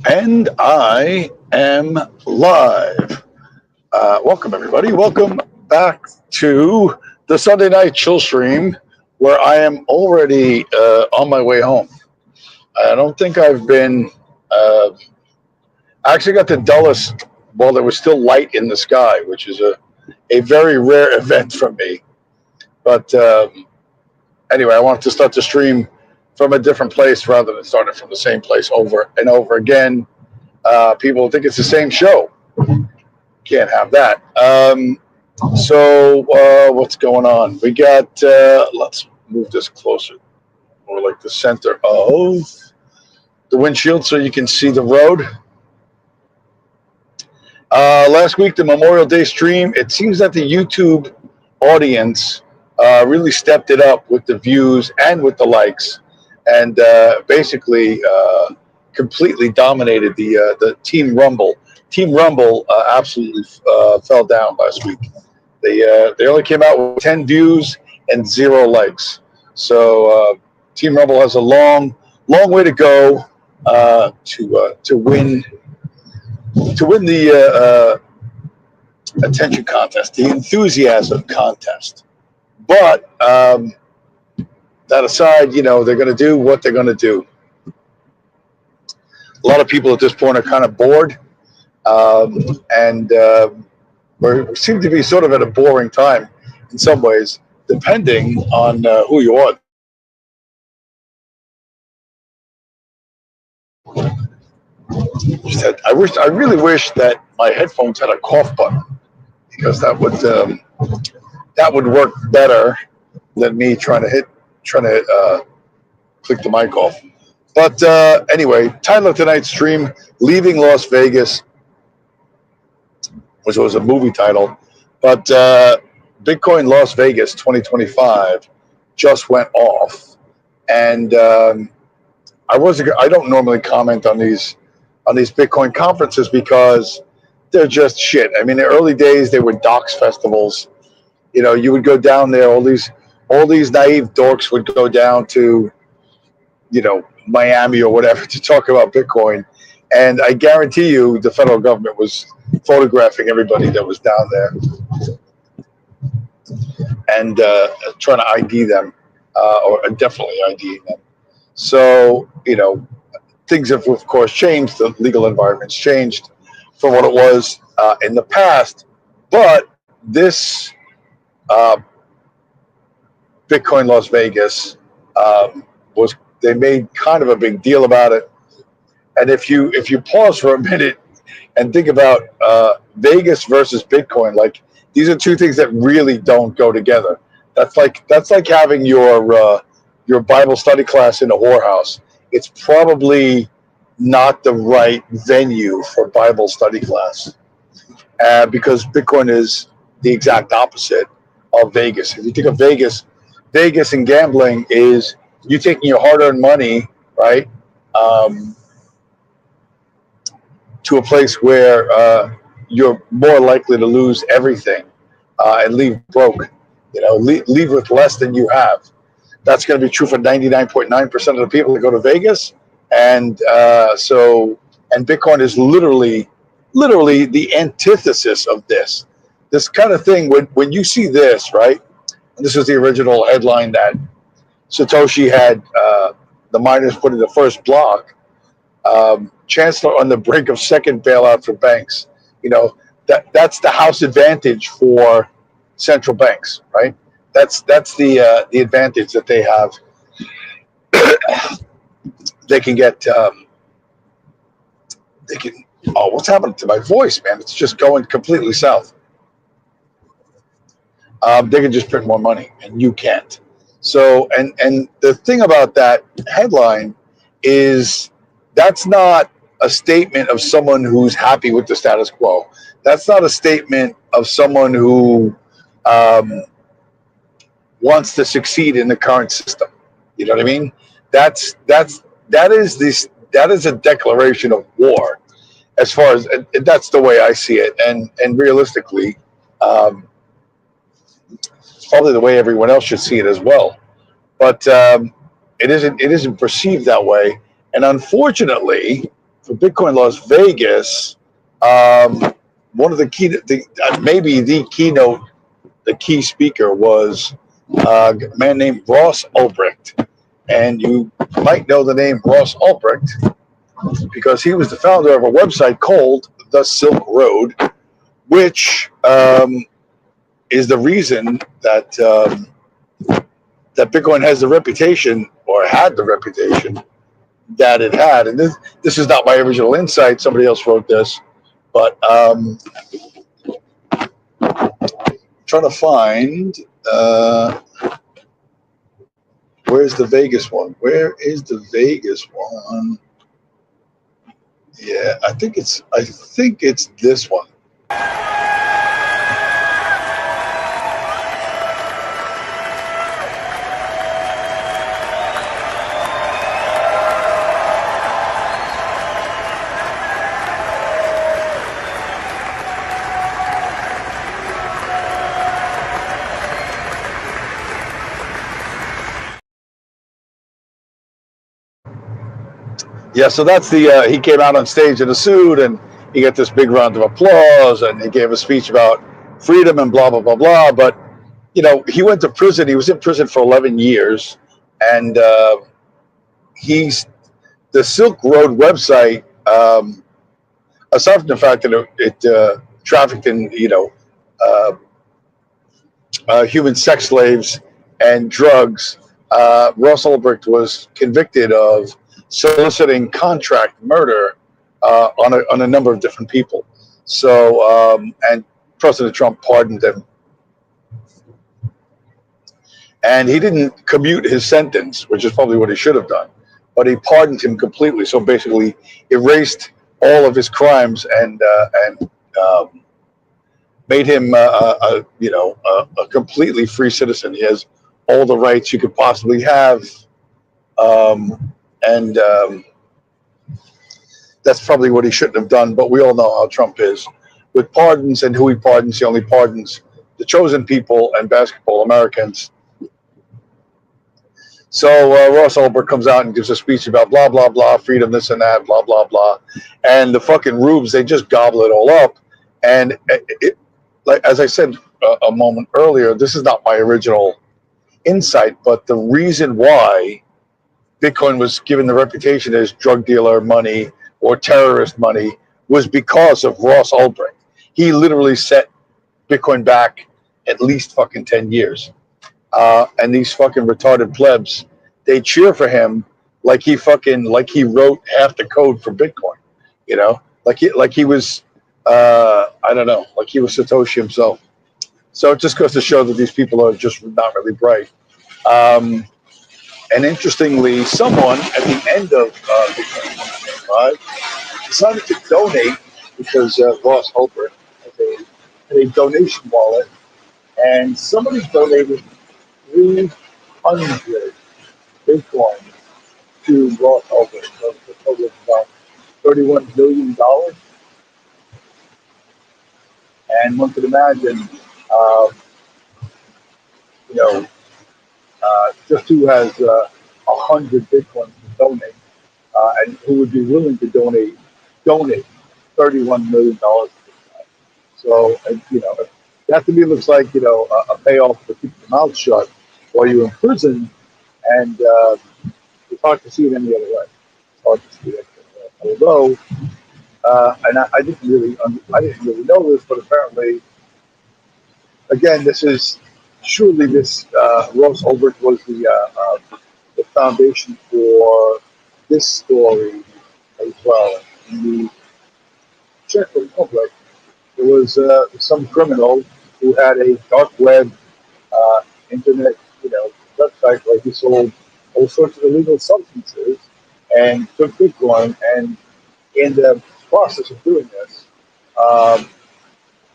And I am live. Welcome, everybody. Welcome back to the Sunday night chill stream, where I am already on my way home. I don't think I've been. I actually got the dullest while there was still light in the sky, which is a very rare event for me. But anyway, I wanted to start the stream from a different place rather than starting from the same place over and over again. People think it's the same show. Can't have that. So what's going on? We got, let's move this closer, more like the center of the windshield so you can see the road. Last week, the Memorial Day stream, it seems that the YouTube audience really stepped it up with the views and with the likes, and basically completely dominated the Team Rumble. Team Rumble absolutely fell down last week. They only came out with 10 views and 0 likes. So Team Rumble has a long way to go to win the attention contest, the enthusiasm contest. But that aside, you know, they're going to do what they're going to do. A lot of people at this point are kind of bored, and we seem to be sort of at a boring time in some ways, depending on who you are. I really wish that my headphones had a cough button, because that would work better than me trying to click the mic off. But anyway, title of tonight's stream: Leaving Las Vegas, which was a movie title. But Bitcoin Las Vegas 2025 just went off, and I don't normally comment on these Bitcoin conferences because they're just shit. I mean, in the early days, they were docs festivals. You know, you would go down there, all these naive dorks would go down to, you know, Miami or whatever to talk about Bitcoin. And I guarantee you the federal government was photographing everybody that was down there and trying to ID them, or definitely IDing them. So, you know, things have, of course, changed. The legal environment's changed from what it was in the past. But this Bitcoin Las Vegas they made kind of a big deal about it. And if you pause for a minute and think about Vegas versus Bitcoin, like, these are two things that really don't go together. That's like having your Bible study class in a whorehouse. It's probably not the right venue for Bible study class, because Bitcoin is the exact opposite of Vegas. If you think of Vegas and gambling is you taking your hard-earned money, right, to a place where you're more likely to lose everything and leave broke. You know, leave with less than you have. That's going to be true for 99.9% of the people that go to Vegas, and Bitcoin is literally the antithesis of this. This kind of thing, when you see this, right? And this is the original headline that Satoshi had the miners put in the first block. Chancellor on the brink of second bailout for banks. You know, that's the house advantage for central banks, right? That's the advantage that they have. They can get what's happening to my voice, man? It's just going completely south. they can just print more money, and you can't. So, and the thing about that headline is that's not a statement of someone who's happy with the status quo. That's not a statement of someone who um, wants to succeed in the current system. You know what I mean? That is this that is a declaration of war. As far as that's the way I see it, and realistically, um, probably the way everyone else should see it as well. But it isn't perceived that way, and unfortunately, for Bitcoin Las Vegas, um, one of the key, maybe the keynote, the key speaker was a man named Ross Ulbricht, and you might know the name Ross Ulbricht because he was the founder of a website called the Silk Road, which is the reason that Bitcoin has the reputation, or had the reputation that it had. And this is not my original insight. Somebody else wrote this, but trying to find where's the Vegas one? Where is the Vegas one? Yeah, I think it's this one. Yeah, so that's the he came out on stage in a suit, and he got this big round of applause, and he gave a speech about freedom and blah blah blah blah. But he went to prison. He was in prison for 11 years, and he's the Silk Road website. Aside from the fact that it trafficked in uh, human sex slaves and drugs, Ross Ulbricht was convicted of soliciting contract murder on a number of different people. So, and President Trump pardoned him, and he didn't commute his sentence, which is probably what he should have done, but he pardoned him completely. So basically, erased all of his crimes and made him a completely free citizen. He has all the rights you could possibly have, and that's probably what he shouldn't have done. But we all know how Trump is with pardons and who he pardons. He only pardons the chosen people and basketball Americans. So Ross Ulbricht comes out and gives a speech about blah blah blah, freedom, this and that, blah blah blah, and the fucking rubes, they just gobble it all up. And like as I said a moment earlier, this is not my original insight, but the reason why Bitcoin was given the reputation as drug dealer money or terrorist money was because of Ross Ulbricht. He literally set Bitcoin back at least fucking 10 years. And these fucking retarded plebs, they cheer for him like he wrote half the code for Bitcoin, like he was I don't know, like he was Satoshi himself. So it just goes to show that these people are just not really bright. And interestingly, someone at the end of Bitcoin 125 decided to donate because Ross Ulbricht had a donation wallet, and somebody donated 300 Bitcoin to Ross Ulbricht. So the total of about $31 million. And one could imagine, you know, just who has 100 Bitcoins to donate, and who would be willing to donate $31 million to this guy. So, that to me looks like, a payoff for keeping your mouth shut while you're in prison, and it's hard to see it any other way. It's hard to see it. Although, and I didn't really know this, but apparently, again, this is surely this Ross Ulbricht was the foundation for this story as well. In the Czech Republic, there was some criminal who had a dark web internet, website where he sold all sorts of illegal substances and took Bitcoin. And in the process of doing this, um,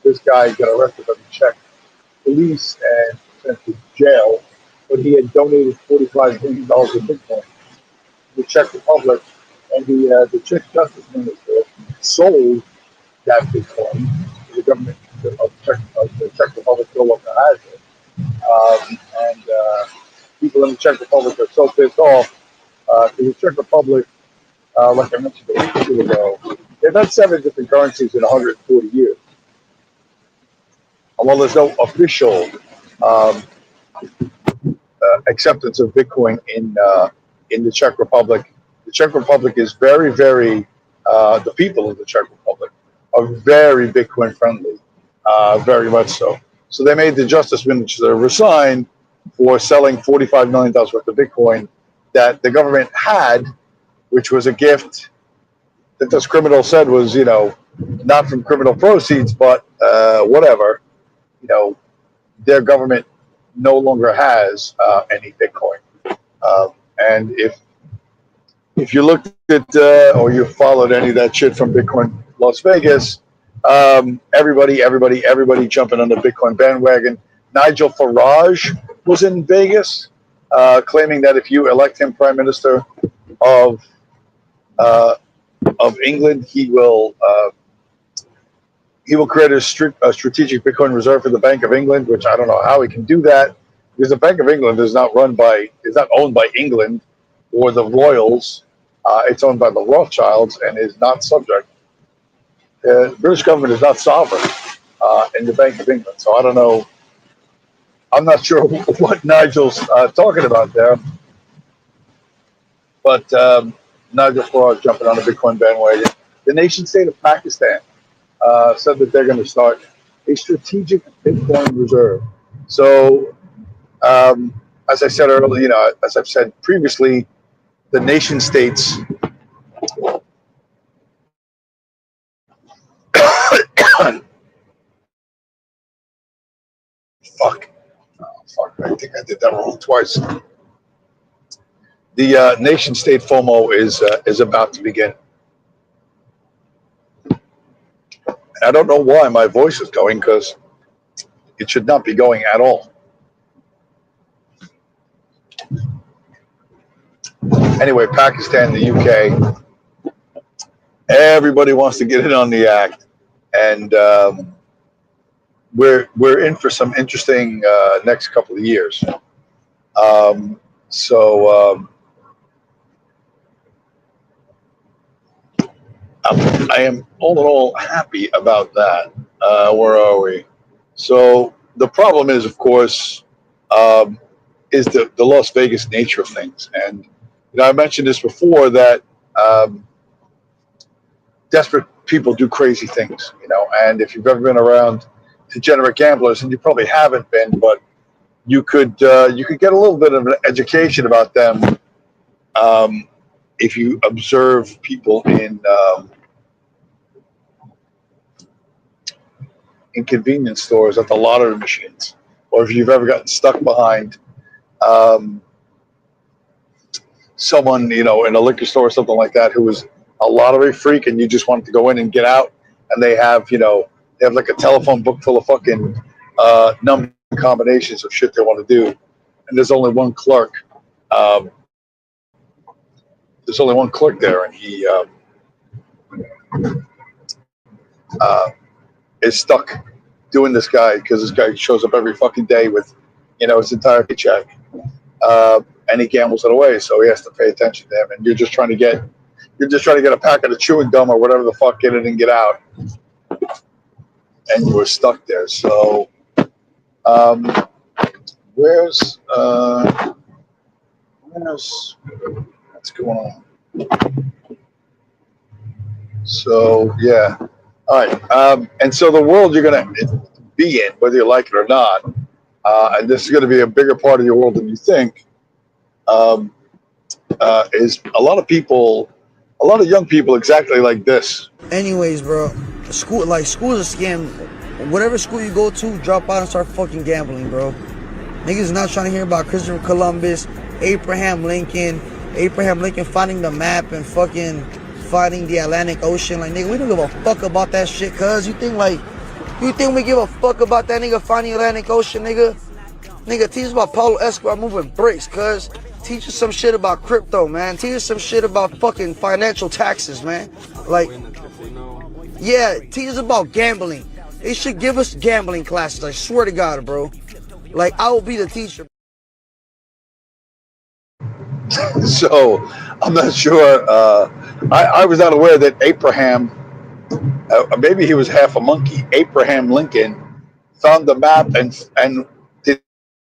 this guy got arrested by the Czech police and sent to jail. But he had donated $45 million of Bitcoin to the Czech Republic, and the Czech Justice Minister sold that Bitcoin to the government of the Czech Republic no longer has it. And people in the Czech Republic are so pissed off because the Czech Republic, like I mentioned a week ago, they've had 7 different currencies in 140 years. And while there's no official um, acceptance of Bitcoin in the Czech Republic, the Czech Republic is very, very. The people of the Czech Republic are very Bitcoin friendly, very much so. So they made the Justice Minister resign for selling $45 million worth of Bitcoin that the government had, which was a gift that this criminal said was, not from criminal proceeds, but whatever. Their government no longer has any Bitcoin. And if you looked at or you followed any of that shit from Bitcoin Las Vegas, everybody jumping on the Bitcoin bandwagon. Nigel Farage was in Vegas, claiming that if you elect him prime minister of England, he will create a strategic Bitcoin reserve for the Bank of England, which I don't know how he can do that, because the Bank of England is not owned by England or the royals. It's owned by the Rothschilds and is not subject. The British government is not sovereign in the Bank of England. So I don't know. I'm not sure what Nigel's talking about there. But Nigel Farage jumping on the Bitcoin bandwagon. The nation state of Pakistan said that they're going to start a strategic Bitcoin reserve. So, as I said earlier, as I've said previously, the nation states fuck, I think I did that wrong twice. The nation state FOMO is about to begin. I don't know why my voice is going, because it should not be going at all. Anyway, Pakistan, the UK, everybody wants to get in on the act, and we're in for some interesting next couple of years. I am all in all happy about that. Where are we? So the problem is, of course, is the Las Vegas nature of things. And I mentioned this before, that desperate people do crazy things, and if you've ever been around degenerate gamblers, and you probably haven't been, but you could get a little bit of an education about them if you observe people in convenience stores at the lottery machines, or if you've ever gotten stuck behind someone, in a liquor store or something like that, who was a lottery freak, and you just wanted to go in and get out, and they have like a telephone book full of fucking number combinations of shit they want to do, and there's only one clerk. There, and he is stuck doing this guy, because this guy shows up every fucking day with, his entire paycheck, and he gambles it away. So he has to pay attention to him, and you're just trying to get a packet of chewing gum or whatever the fuck, get in and get out, and you were stuck there. So, what's going on? So yeah, all right. And so the world you're going to be in, whether you like it or not, and this is going to be a bigger part of your world than you think, is a lot of young people exactly like this. Anyways, bro, school's a scam. Whatever school you go to, drop out and start fucking gambling, bro. Niggas not trying to hear about Christopher Columbus, Abraham Lincoln finding the map and fucking finding the Atlantic Ocean. Like, nigga, we don't give a fuck about that shit, cuz. You think we give a fuck about that nigga finding the Atlantic Ocean, nigga? Nigga, teach us about Pablo Escobar moving bricks, cuz. Teach us some shit about crypto, man. Teach us some shit about fucking financial taxes, man. Like, yeah, teach us about gambling. They should give us gambling classes, I swear to God, bro. Like, I will be the teacher. So I'm not sure. I was not aware that Abraham, maybe he was half a monkey. Abraham Lincoln found the map and did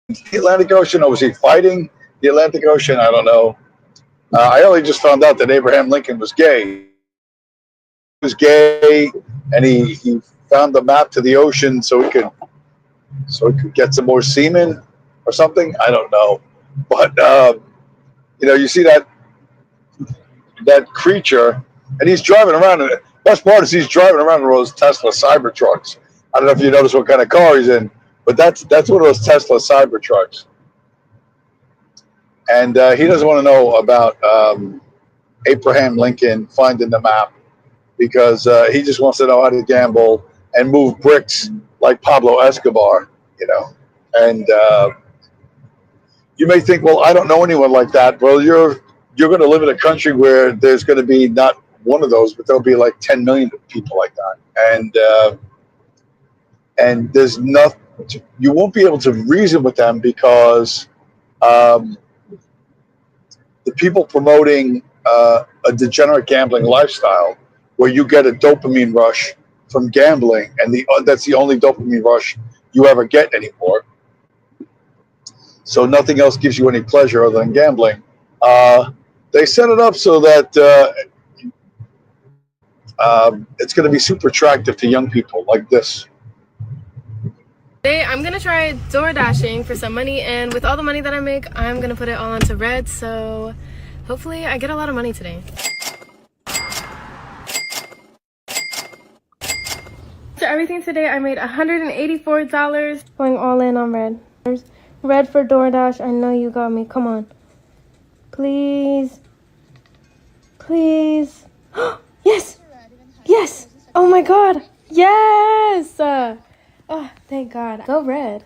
the Atlantic Ocean, or was he fighting the Atlantic Ocean? I don't know. I only just found out that Abraham Lincoln was gay. He was gay, and he found the map to the ocean so he could get some more semen or something. I don't know, but you see that creature, and he's driving around. And the best part is he's driving around in those Tesla Cybertrucks. I don't know if you notice what kind of car he's in, but that's one of those Tesla Cybertrucks. And he doesn't want to know about Abraham Lincoln finding the map because he just wants to know how to gamble and move bricks like Pablo Escobar, And you may think, well, I don't know anyone like that. Well, you're going to live in a country where there's going to be not one of those, but there'll be like 10 million people like that. And there's nothing, you won't be able to reason with them because the people promoting a degenerate gambling lifestyle where you get a dopamine rush from gambling, and that's the only dopamine rush you ever get anymore. So nothing else gives you any pleasure other than gambling. They set it up so that it's going to be super attractive to young people like this. Today I'm going to try door dashing for some money, and with all the money that I make, I'm going to put it all onto Red, so hopefully I get a lot of money today. So everything today, I made $184 going all in on Red. Red for DoorDash, I know you got me. Come on. Please. Please. Yes. Yes. Oh my God. Yes. Oh, thank God. Go Red.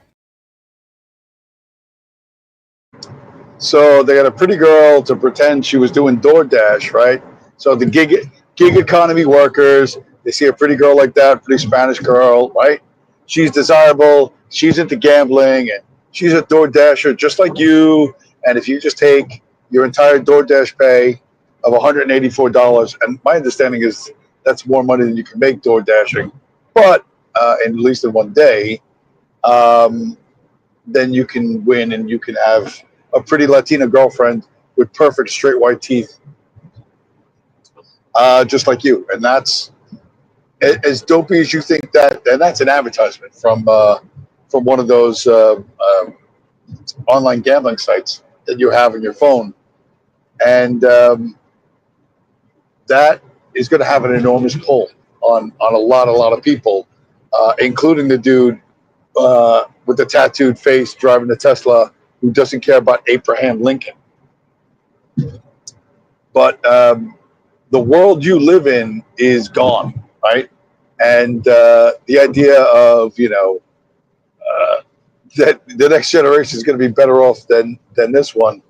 So they got a pretty girl to pretend she was doing DoorDash, right? So the gig economy workers, they see a pretty girl like that, pretty Spanish girl, right? She's desirable. She's into gambling, and she's a DoorDasher just like you. And if you just take your entire DoorDash pay of $184, and my understanding is that's more money than you can make door dashing, but at least in one day, then you can win and you can have a pretty Latina girlfriend with perfect straight white teeth, just like you. And that's as dopey as you think that, and that's an advertisement from one of those online gambling sites that you have on your phone. And that is going to have an enormous pull on a lot of people, including the dude with the tattooed face driving the Tesla who doesn't care about Abraham Lincoln. But the world you live in is gone, right? And the idea of, that the next generation is going to be better off than this one.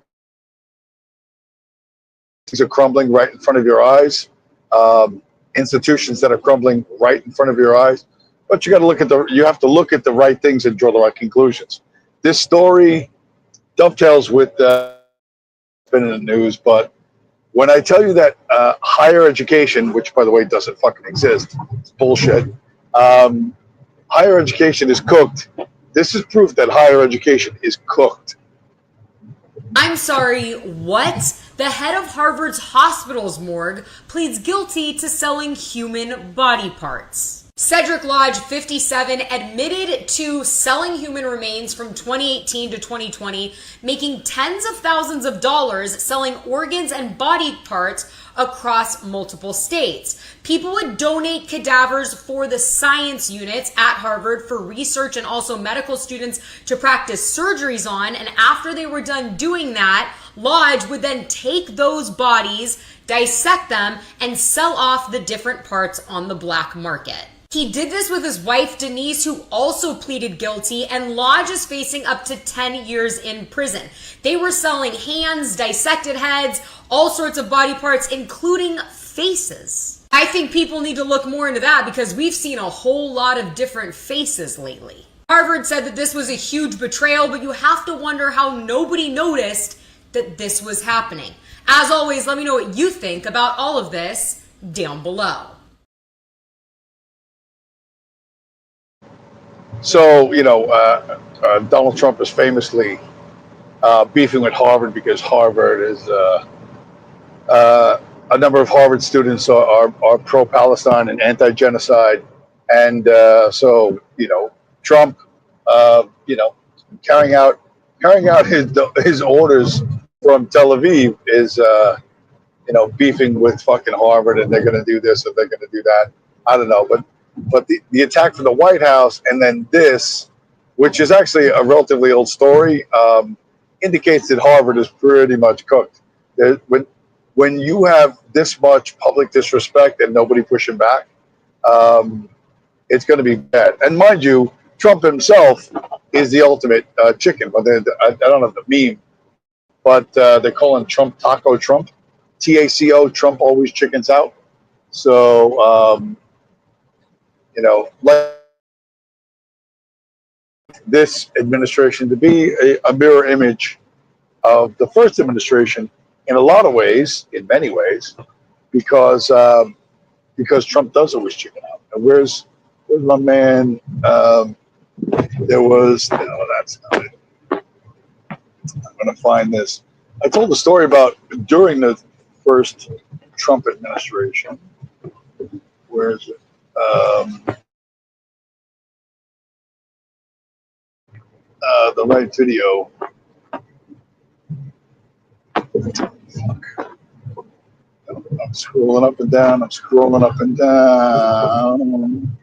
Things are crumbling right in front of your eyes. Institutions that are crumbling right in front of your eyes. But you have to look at the right things and draw the right conclusions. This story dovetails with been in the news, but when I tell you that higher education, which by the way doesn't fucking exist, it's bullshit. Higher education is cooked. This is proof that higher education is cooked. I'm sorry, what? The head of Harvard's hospital's morgue pleads guilty to selling human body parts. Cedric Lodge, 57, admitted to selling human remains from 2018 to 2020, making tens of thousands of dollars selling organs and body parts across multiple states. People would donate cadavers for the science units at Harvard for research and also medical students to practice surgeries on. And after they were done doing that, Lodge would then take those bodies, dissect them, and sell off the different parts on the black market. He did this with his wife, Denise, who also pleaded guilty, and Lodge is facing up to 10 years in prison. They were selling hands, dissected heads, all sorts of body parts, including faces. I think people need to look more into that because we've seen a whole lot of different faces lately. Harvard said that this was a huge betrayal, but you have to wonder how nobody noticed that this was happening. As always, let me know what you think about all of this down below. So, Donald Trump is famously beefing with Harvard because Harvard is a number of Harvard students are pro-Palestine and anti-genocide, and so Trump, carrying out his orders from Tel Aviv is beefing with fucking Harvard, and they're going to do this or they're going to do that. I don't know, but the attack from the White House and then this, which is actually a relatively old story, indicates that Harvard is pretty much cooked. When you have this much public disrespect and nobody pushing back, it's going to be bad. And mind you, Trump himself is the ultimate chicken. But I don't know the meme, but they call him Trump Taco Trump, TACO, Trump always chickens out. So, like this administration to be a mirror image of the first administration in a lot of ways, in many ways, because Trump does always chicken out. And where's my man? There was, no, that's not it. I'm going to find this. I told the story about during the first Trump administration. Where is it? The right video. Fuck. I'm scrolling up and down. I'm scrolling up and down.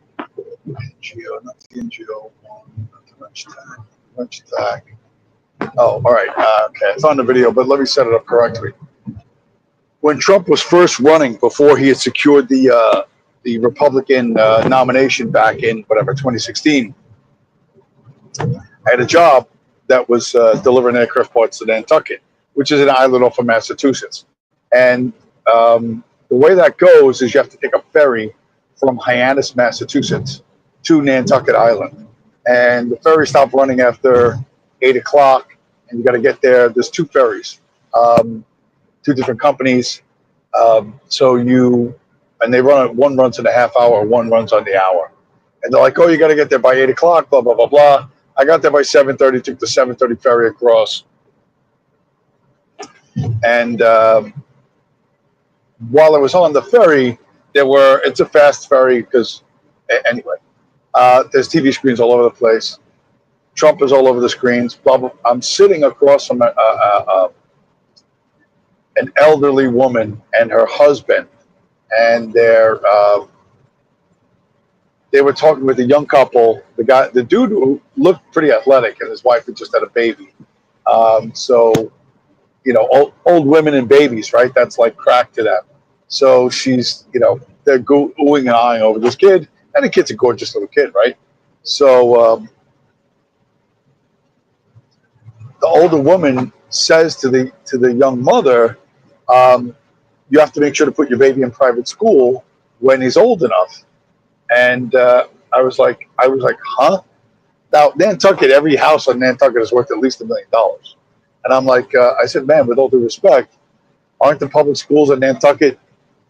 NGO, not the NGO one, not the wrench tag. Oh, all right. Okay, I found the video, but let me set it up correctly. When Trump was first running, before he had secured the Republican nomination back in 2016, I had a job that was delivering aircraft parts to Nantucket, which is an island off of Massachusetts. And the way that goes is you have to take a ferry from Hyannis, Massachusetts, to Nantucket Island. And the ferry stopped running after 8 o'clock, and you got to get there. There's two ferries, two different companies. And they run, one runs in a half hour, one runs on the hour. And they're like, oh, you got to get there by 8 o'clock, blah, blah, blah, blah. I got there by 7:30, took the 7:30 ferry across. And while I was on the ferry, it's a fast ferry because, anyway, there's TV screens all over the place. Trump is all over the screens. Blah, blah. I'm sitting across from an elderly woman and her husband, and they were talking with a young couple. The dude who looked pretty athletic, and his wife had just had a baby. So, old women and babies, right? That's like crack to them. So she's, they're oohing and eyeing over this kid, and the kid's a gorgeous little kid, right? So the older woman says to the young mother, you have to make sure to put your baby in private school when he's old enough. And I was like, huh? Now, Nantucket, every house on Nantucket is worth at least $1 million. And I'm like, I said, man, with all due respect, aren't the public schools in Nantucket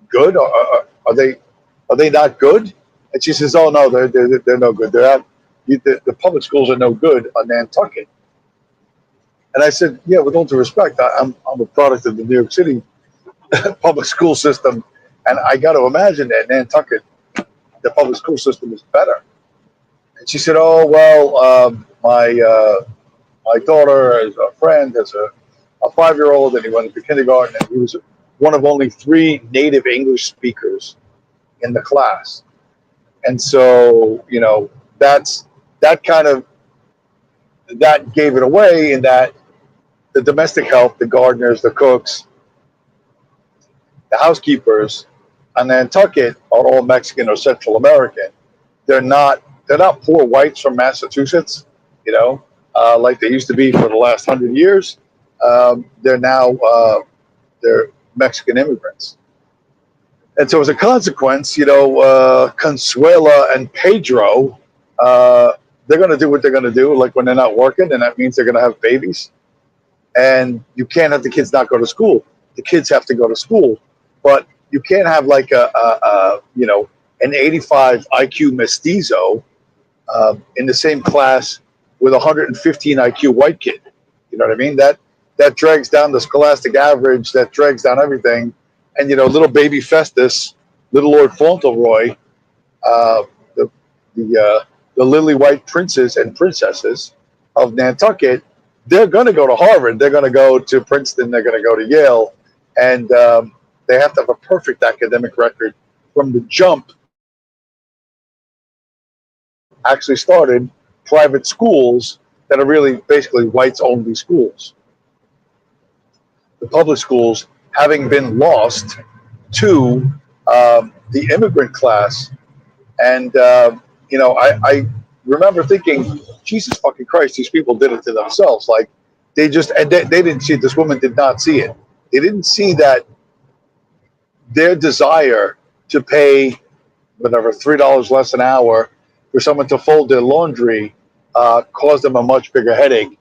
good? Are they not good? And she says, oh no, they're no good. The public schools are no good on Nantucket. And I said, yeah, with all due respect, I'm a product of the New York City public school system, and I got to imagine that Nantucket the public school system is better. And she said, "Oh well, my daughter has a friend has a 5-year-old, and he went to kindergarten, and he was one of only 3 native English speakers in the class. And so, that's that kind of that gave it away in that the domestic help, the gardeners, the cooks, the housekeepers on Nantucket are all Mexican or Central American. They're not poor whites from Massachusetts, like they used to be for the last 100 years. They're Mexican immigrants. And so as a consequence, Consuela and Pedro, they're going to do what they're going to do. Like when they're not working, and that means they're going to have babies. And you can't have the kids not go to school. The kids have to go to school, but you can't have like an 85 IQ mestizo in the same class with a 115 IQ white kid. You know what I mean? That drags down the scholastic average. That drags down everything. And little baby Festus, little Lord Fauntleroy, the lily white princes and princesses of Nantucket, they're going to go to Harvard. They're going to go to Princeton. They're going to go to Yale, and they have to have a perfect academic record from the jump. Actually started private schools that are really basically whites only schools. The public schools having been lost to the immigrant class. And, I remember thinking, Jesus fucking Christ, these people did it to themselves. Like they didn't see it. This woman did not see it. They didn't see that their desire to pay whatever, $3 less an hour for someone to fold their laundry caused them a much bigger headache.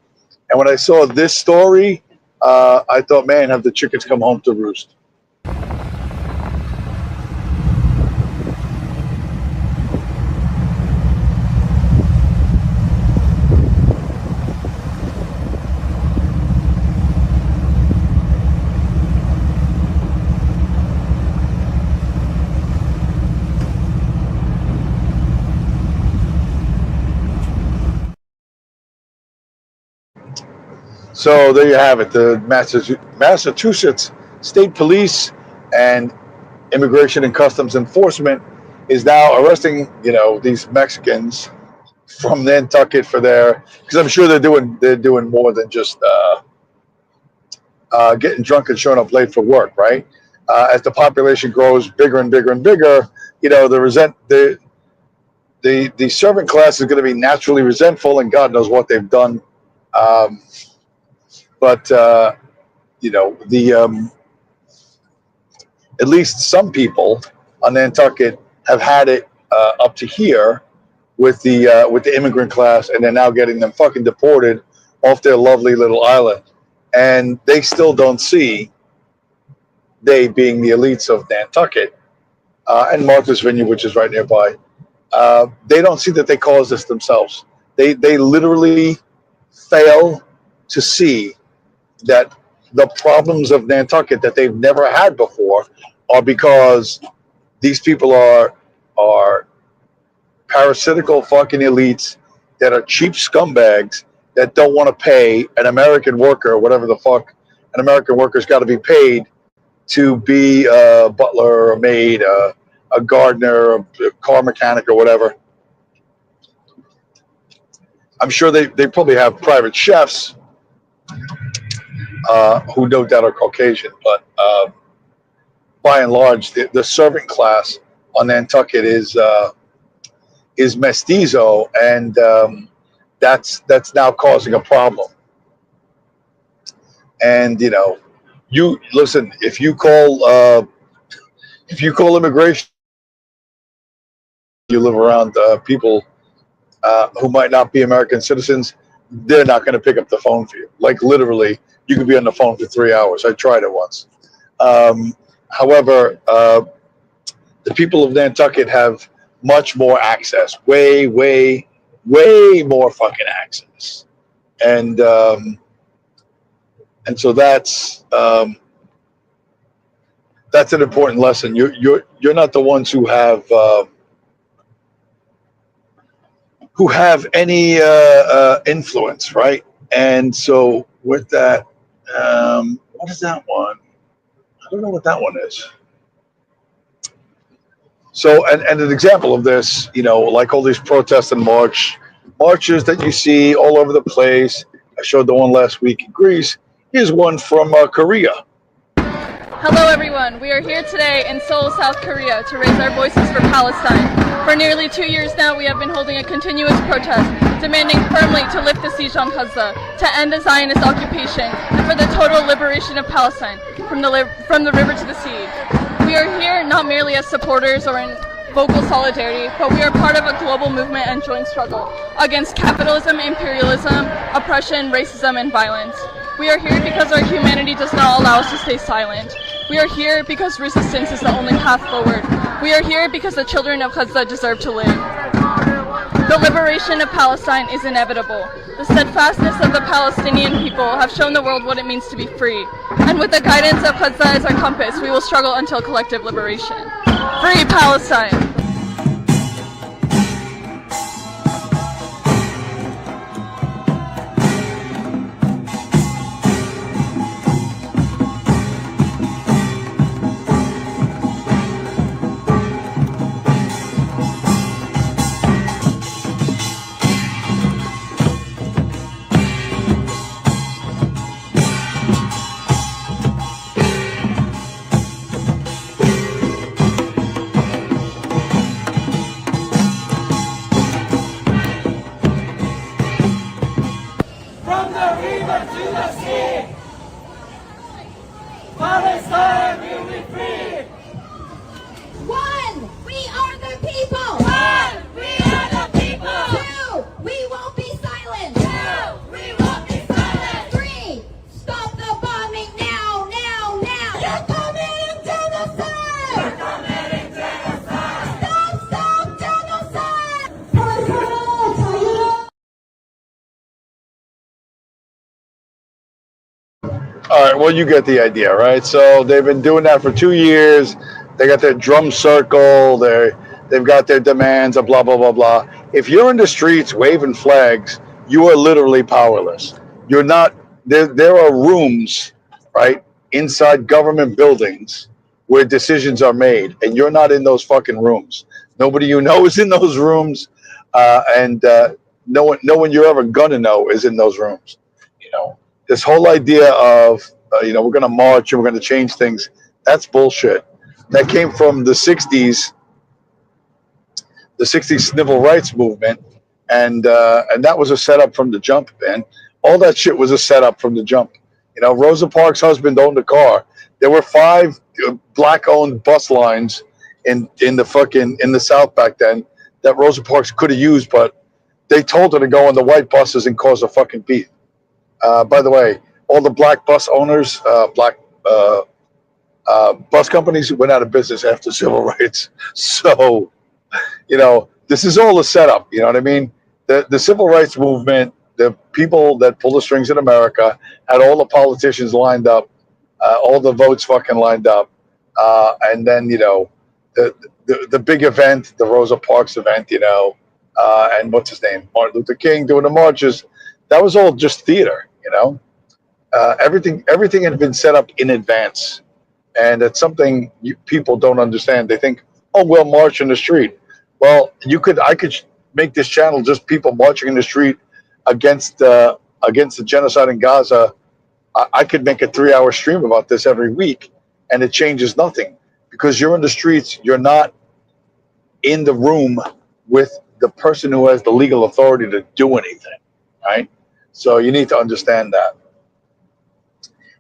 And when I saw this story, I thought, man, have the chickens come home to roost. So there you have it. The Massachusetts State Police and Immigration and Customs Enforcement is now arresting, these Mexicans from Nantucket for because I'm sure they're doing more than just getting drunk and showing up late for work, right? As the population grows bigger and bigger and bigger, the servant class is going to be naturally resentful, and God knows what they've done. But at least some people on Nantucket have had it up to here with the immigrant class, and they're now getting them fucking deported off their lovely little island, and they still don't see, they being the elites of Nantucket and Martha's Vineyard, which is right nearby. They don't see that they caused this themselves. They literally fail to see that the problems of Nantucket that they've never had before are because these people are parasitical fucking elites that are cheap scumbags that don't want to pay an American worker, whatever the fuck an American worker's got to be paid to be a butler or a maid, a gardener, a car mechanic or whatever. I'm sure they probably have private chefs who no doubt are Caucasian, but by and large, the servant class on Nantucket is mestizo, and that's now causing a problem. And you listen, if you call immigration, you live around people who might not be American citizens, they're not going to pick up the phone for you. Like literally, you could be on the phone for 3 hours. I tried it once. However, the people of Nantucket have much more access, way more fucking access, and so that's an important lesson. You're not the ones who have who have any influence, right? And so with that, what is that one? I don't know what that one is. So, and an example of this, like all these protests and marches that you see all over the place. I showed the one last week in Greece. Here's one from Korea. Hello everyone, we are here today in Seoul, South Korea to raise our voices for Palestine. For nearly 2 years now, we have been holding a continuous protest, demanding firmly to lift the siege on Gaza, to end the Zionist occupation, and for the total liberation of Palestine from the river to the sea. We are here not merely as supporters or in vocal solidarity, but we are part of a global movement and joint struggle against capitalism, imperialism, oppression, racism, and violence. We are here because our humanity does not allow us to stay silent. We are here because resistance is the only path forward. We are here because the children of Gaza deserve to live. The liberation of Palestine is inevitable. The steadfastness of the Palestinian people have shown the world what it means to be free. And with the guidance of Gaza as our compass, we will struggle until collective liberation. Free Palestine! From the river to the sea, Palestine will be free. One, we are the people. One, we are the people. Two, we won't be silent. Two, we won't be silent. Three, stop the bombing now, now, now. You're committing genocide. You're committing genocide. Stop genocide. All right, well, you get the idea, right? So they've been doing that for 2 years. They got their drum circle. They've got their demands, blah, blah, blah, blah. If you're in the streets waving flags, you are literally powerless. You're not, there are rooms, right, inside government buildings where decisions are made, and you're not in those fucking rooms. Nobody you know is in those rooms, and no one you're ever gonna know is in those rooms, This whole idea of, we're going to march and we're going to change things, that's bullshit. That came from the 60s civil rights movement, and that was a setup from the jump, man. All that shit was a setup from the jump. Rosa Parks' husband owned a car. There were 5 black-owned bus lines in the South back then that Rosa Parks could have used, but they told her to go on the white buses and cause a fucking beat. By the way, all the black bus owners, bus companies went out of business after civil rights. So, this is all a setup. You know what I mean? The civil rights movement, the people that pull the strings in America had all the politicians lined up, all the votes fucking lined up. And then, the big event, the Rosa Parks event, and what's his name? Martin Luther King doing the marches. That was all just theater, everything had been set up in advance, and it's something people don't understand. They think, oh, we'll march in the street. Well, I could make this channel just people marching in the street against the genocide in Gaza. I could make a 3-hour stream about this every week, and it changes nothing because you're in the streets. You're not in the room with the person who has the legal authority to do anything, right? So you need to understand that.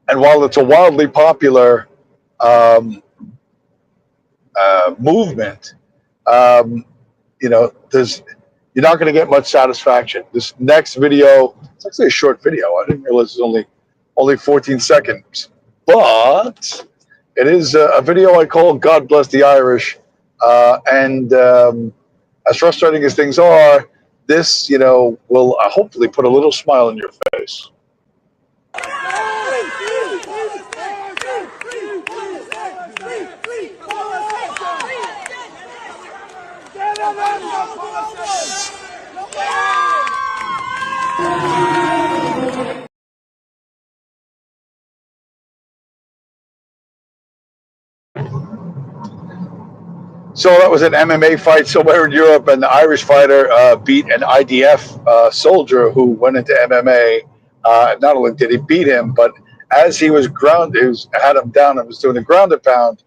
And while it's a wildly popular movement, you're not going to get much satisfaction. This next video, it's actually a short video. I didn't realize it's only 14 seconds, but it is a video I call "God Bless the Irish," and as frustrating as things are, this, will hopefully put a little smile on your face. So that was an MMA fight somewhere in Europe, and the Irish fighter beat an IDF soldier who went into MMA. Not only did he beat him, but as he was grounded, had him down and was doing a grounded pound,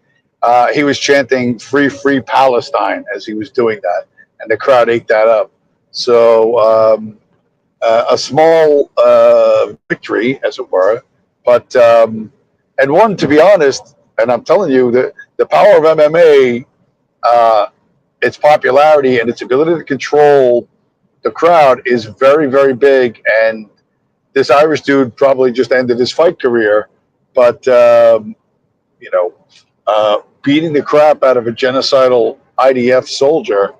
he was chanting "Free, free Palestine" as he was doing that, and the crowd ate that up. So a small victory, as it were, but and one, to be honest, and I'm telling you, the power of MMA, its popularity and its ability to control the crowd is very, very big. And this Irish dude probably just ended his fight career, but beating the crap out of a genocidal IDF soldier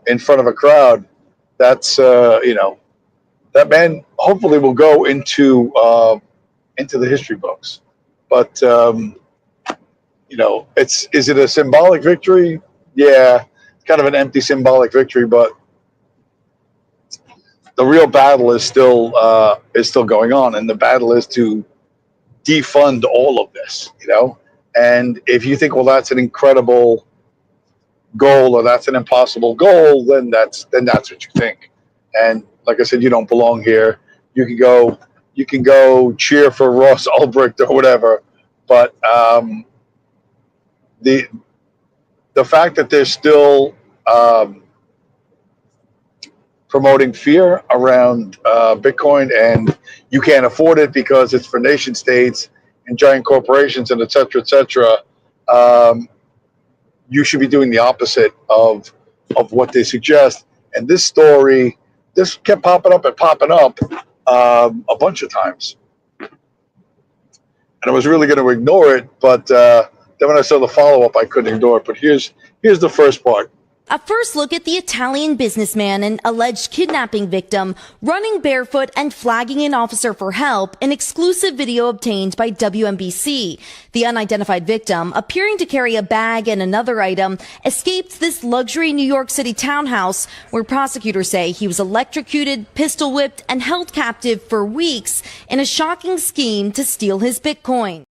in front of a crowd, that's that man hopefully will go into the history books. But is it a symbolic victory? Yeah, it's kind of an empty symbolic victory, but the real battle is still going on, and the battle is to defund all of this. And if you think, well, that's an incredible goal or that's an impossible goal, then that's what you think. And like I said, you don't belong here. You can go cheer for Ross Ulbricht or whatever, but the fact that they're still promoting fear around Bitcoin, and you can't afford it because it's for nation states and giant corporations and et cetera, you should be doing the opposite of what they suggest. And this story, this kept popping up a bunch of times. And I was really going to ignore it, but then when I saw the follow-up, I couldn't ignore it. But here's the first part. A first look at the Italian businessman and alleged kidnapping victim running barefoot and flagging an officer for help, an exclusive video obtained by WNBC. The unidentified victim, appearing to carry a bag and another item, escaped this luxury New York City townhouse where prosecutors say he was electrocuted, pistol whipped, and held captive for weeks in a shocking scheme to steal his Bitcoin.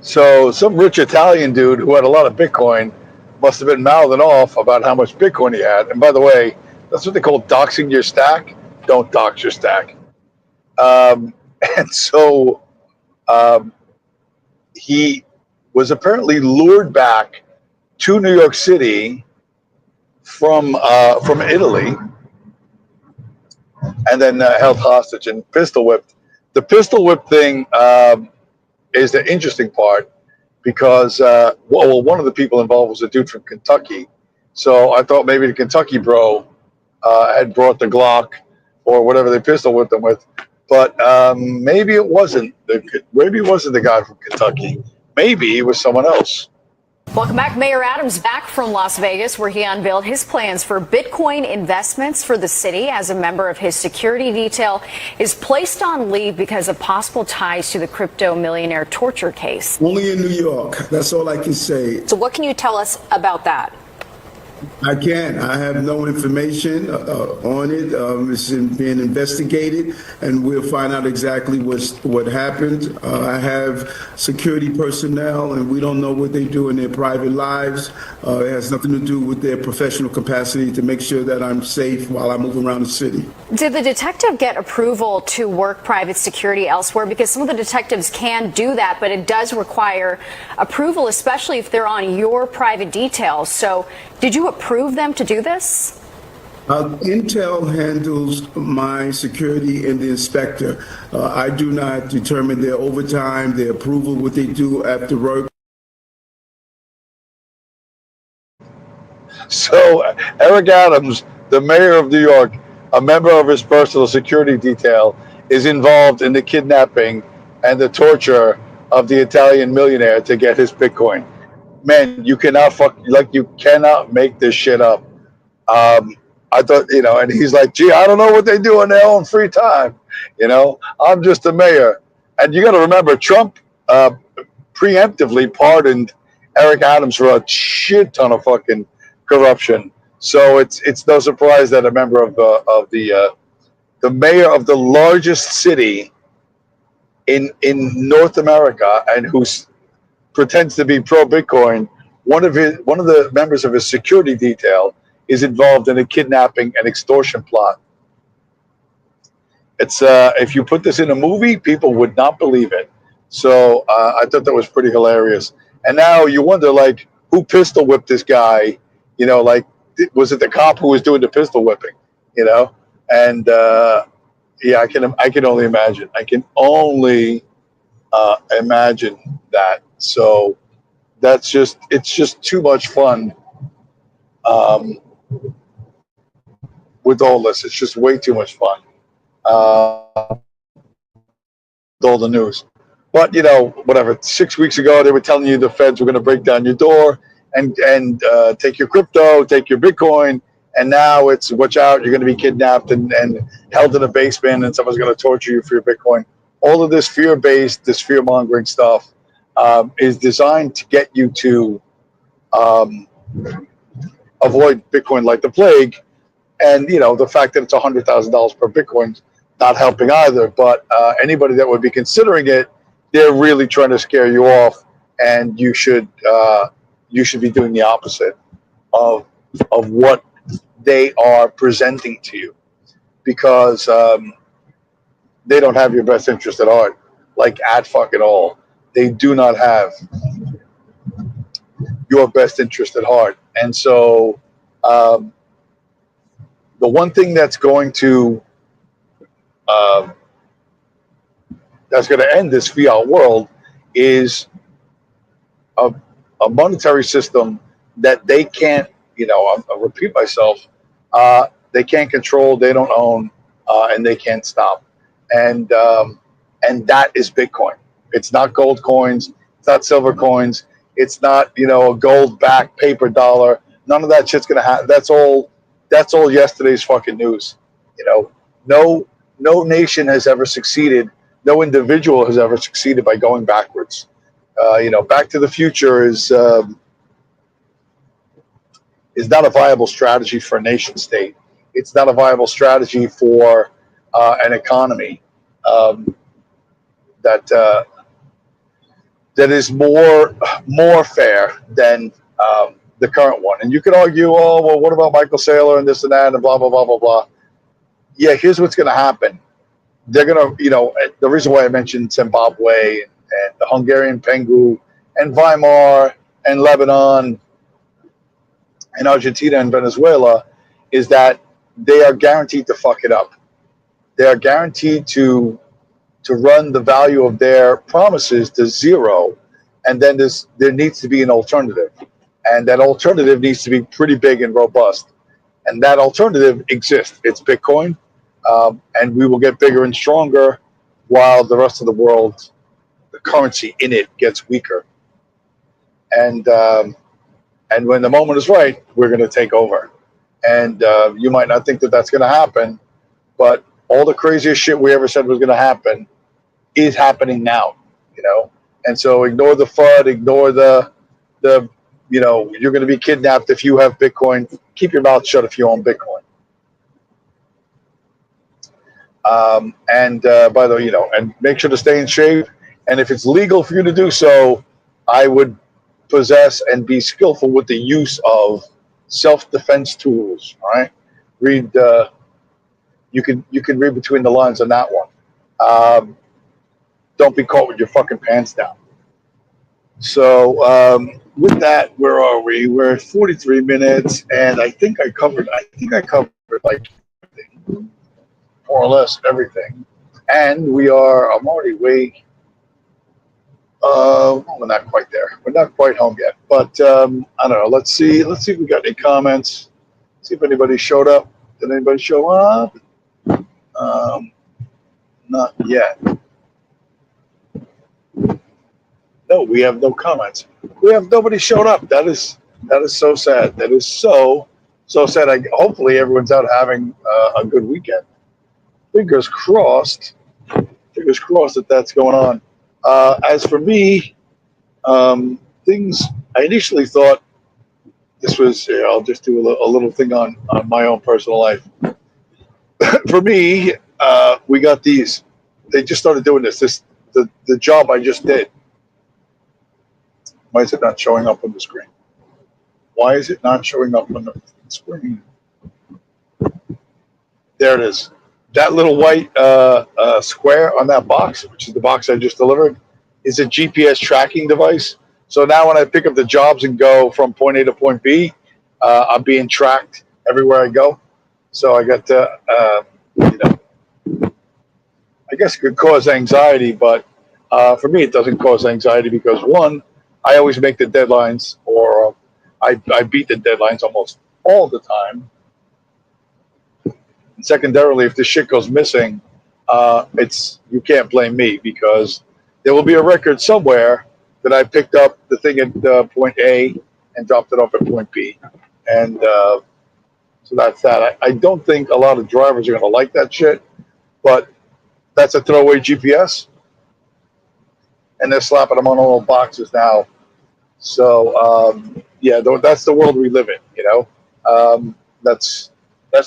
So some rich Italian dude who had a lot of Bitcoin must have been mouthing off about how much Bitcoin he had. And by the way, that's what they call doxing your stack. Don't dox your stack. And so he was apparently lured back to New York City from Italy, and then held hostage and pistol whipped. The pistol whip thing is the interesting part because, one of the people involved was a dude from Kentucky. So I thought maybe the Kentucky bro had brought the Glock or whatever they pistol whipped them with. But maybe it wasn't. Maybe it wasn't the guy from Kentucky. Maybe it was someone else. Welcome back. Mayor Adams back from Las Vegas, where he unveiled his plans for Bitcoin investments for the city as a member of his security detail is placed on leave because of possible ties to the crypto millionaire torture case. Only in New York. That's all I can say. So what can you tell us about that? I can't. I have no information on it. It's being investigated, and we'll find out exactly what happened. I have security personnel, and we don't know what they do in their private lives. It has nothing to do with their professional capacity to make sure that I'm safe while I move around the city. Did the detective get approval to work private security elsewhere? Because some of the detectives can do that, but it does require approval, especially if they're on your private details. So did you approve them to do this? Intel handles my security and the inspector. I do not determine their overtime, their approval, what they do after work. So Eric Adams, the mayor of New York, a member of his personal security detail, is involved in the kidnapping and the torture of the Italian millionaire to get his Bitcoin. Man, you cannot you cannot make this shit up. I thought, and he's like, gee, I don't know what they do in their own free time. I'm just the mayor. And you got to remember, Trump preemptively pardoned Eric Adams for a shit ton of fucking corruption. So it's no surprise that a member of the mayor of the largest city in North America and who pretends to be pro Bitcoin, one of the members of his security detail is involved in a kidnapping and extortion plot. It's if you put this in a movie, people would not believe it. So I thought that was pretty hilarious. And now you wonder, like, who pistol whipped this guy? You know, like, was it the cop who was doing the pistol whipping? You know, and yeah, I can only imagine. I can only imagine that. So it's just too much fun with all this. It's just way too much fun. With all the news. But you know, whatever. 6 weeks ago, they were telling you the feds were going to break down your door and take your crypto, take your Bitcoin, and now it's watch out, you're going to be kidnapped and held in a basement, and someone's going to torture you for your Bitcoin. All of this fear-based, this fear-mongering stuff is designed to get you to avoid Bitcoin like the plague. And you know, the fact that it's $100,000 per Bitcoin not helping either. But anybody that would be considering it, they're really trying to scare you off, and you should be doing the opposite of what they are presenting to you, because they don't have your best interest at heart, like at fucking all. They do not have your best interest at heart, and so the one thing that's going to end this fiat world is a monetary system that they can't, you know, I'll repeat myself, they can't control, they don't own, and they can't stop. And that is Bitcoin. It's not gold coins, it's not silver coins, it's not, you know, a gold backed paper dollar. None of that shit's gonna happen. That's all yesterday's fucking news. You know, no nation has ever succeeded, no individual has ever succeeded by going backwards. You know, Back to the Future is not a viable strategy for a nation state. It's not a viable strategy for an economy that is more fair than the current one. And you could argue, oh well, what about Michael Saylor and this and that and blah blah blah blah blah. Yeah, here's what's going to happen. They're going to, you know, the reason why I mentioned Zimbabwe and the Hungarian Pengu and Weimar and Lebanon and Argentina and Venezuela is that they are guaranteed to fuck it up. They are guaranteed to run the value of their promises to zero, and then there needs to be an alternative, and that alternative needs to be pretty big and robust, and that alternative exists. It's Bitcoin, and we will get bigger and stronger while the rest of the world, the currency in it, gets weaker. And when the moment is right, we're going to take over. And you might not think that that's going to happen, but all the craziest shit we ever said was going to happen is happening now, you know. And so ignore the FUD, ignore the you know, you're going to be kidnapped if you have Bitcoin. Keep your mouth shut if you own Bitcoin. By the way, you know, and make sure to stay in shape. And if it's legal for you to do so, I would possess and be skillful with the use of self-defense tools. All right, read. You can read between the lines on that one. Don't be caught with your fucking pants down. So with that, where are we? We're at 43 minutes, and I think I covered like everything, more or less everything. And I'm already way. We're not quite there. We're not quite home yet, but I don't know. Let's see if we got any comments. See if anybody showed up. Did anybody show up? Not yet. No, we have no comments. We have nobody showed up. That is so sad. That is so sad. Hopefully everyone's out having a good weekend. Fingers crossed. Fingers crossed that that's going on. As for me, things I initially thought this was, I'll just do a little thing on my own personal life. For me, we got these. They just started doing this. The job I just did. Why is it not showing up on the screen? Why is it not showing up on the screen? There it is. That little white square on that box, which is the box I just delivered, is a GPS tracking device. So now when I pick up the jobs and go from point A to point B, I'm being tracked everywhere I go. So I got to, I guess it could cause anxiety, but for me it doesn't cause anxiety because one, I always make the deadlines, or I beat the deadlines almost all the time. And secondarily, if this shit goes missing, you can't blame me because there will be a record somewhere that I picked up the thing at point A and dropped it off at point B, and so that's that. I don't think a lot of drivers are going to like that shit, but that's a throwaway GPS, and they're slapping them on all boxes now. So yeah, that's the world we live in. That's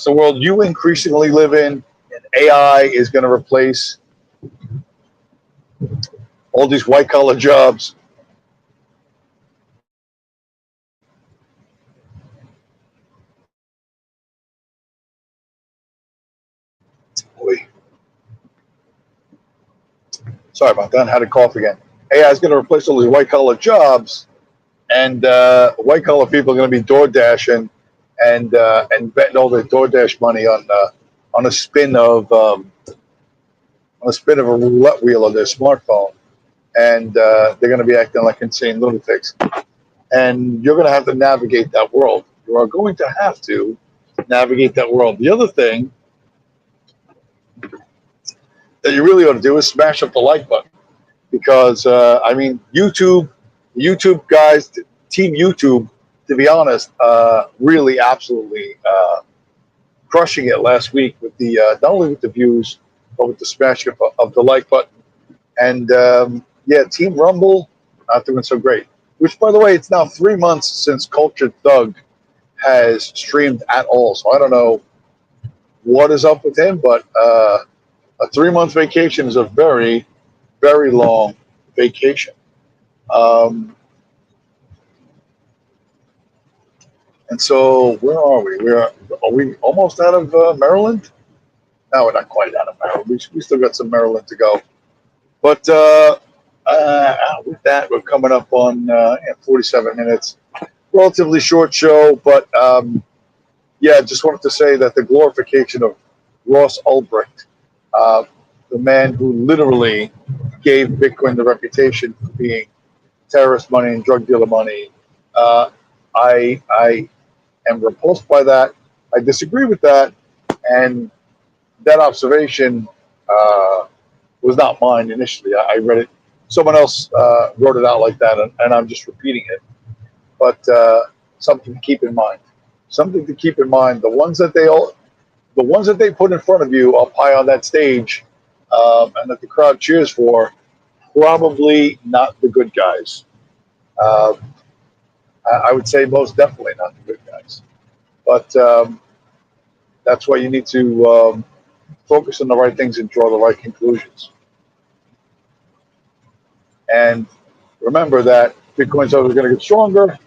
the world you increasingly live in. And AI is going to replace all these white collar jobs. Boy. Sorry about that. I had a cough again. AI is going to replace all these white collar jobs, and white collar people are going to be door dashing and betting all their DoorDash money on a spin of a roulette wheel on their smartphone, and they're going to be acting like insane lunatics. And you're going to have to navigate that world. You are going to have to navigate that world. The other thing that you really ought to do is smash up the like button, because I mean, YouTube guys, Team YouTube, to be honest, really absolutely crushing it last week with the not only with the views but with the smash up of the like button. And yeah, Team Rumble not doing so great. Which, by the way, it's now 3 months since Culture Thug has streamed at all. So I don't know what is up with him, but a 3-month vacation is a very, very long vacation. And so where are we? Are we almost out of Maryland? No, we're not quite out of Maryland. We still got some Maryland to go. But with that, we're coming up on 47 minutes. Relatively short show, but yeah, just wanted to say that the glorification of Ross Ulbricht, the man who literally gave Bitcoin the reputation for being terrorist money and drug dealer money, I am repulsed by that. I disagree with that, and that observation was not mine initially. I read it. Someone else wrote it out like that, and I'm just repeating it. But something to keep in mind. Something to keep in mind. The ones that they put in front of you up high on that stage, and that the crowd cheers for, probably not the good guys. I would say most definitely not the good guys. But that's why you need to focus on the right things and draw the right conclusions. And remember that Bitcoin's always going to get stronger,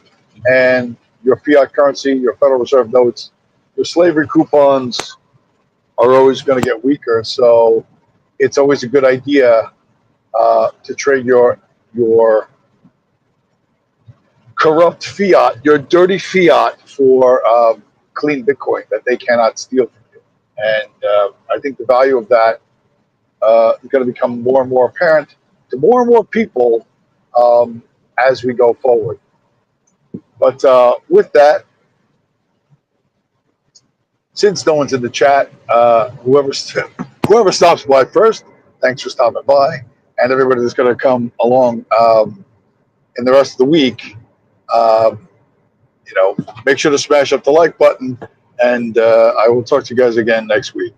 and your fiat currency, your Federal Reserve notes, your slavery coupons are always going to get weaker. So it's always a good idea to trade your corrupt fiat, your dirty fiat, for clean Bitcoin that they cannot steal from you. And I think the value of that is going to become more and more apparent to more and more people as we go forward. But with that, since no one's in the chat, whoever stops by first, thanks for stopping by, and everybody that's going to come along in the rest of the week, make sure to smash up the like button, and I will talk to you guys again next week.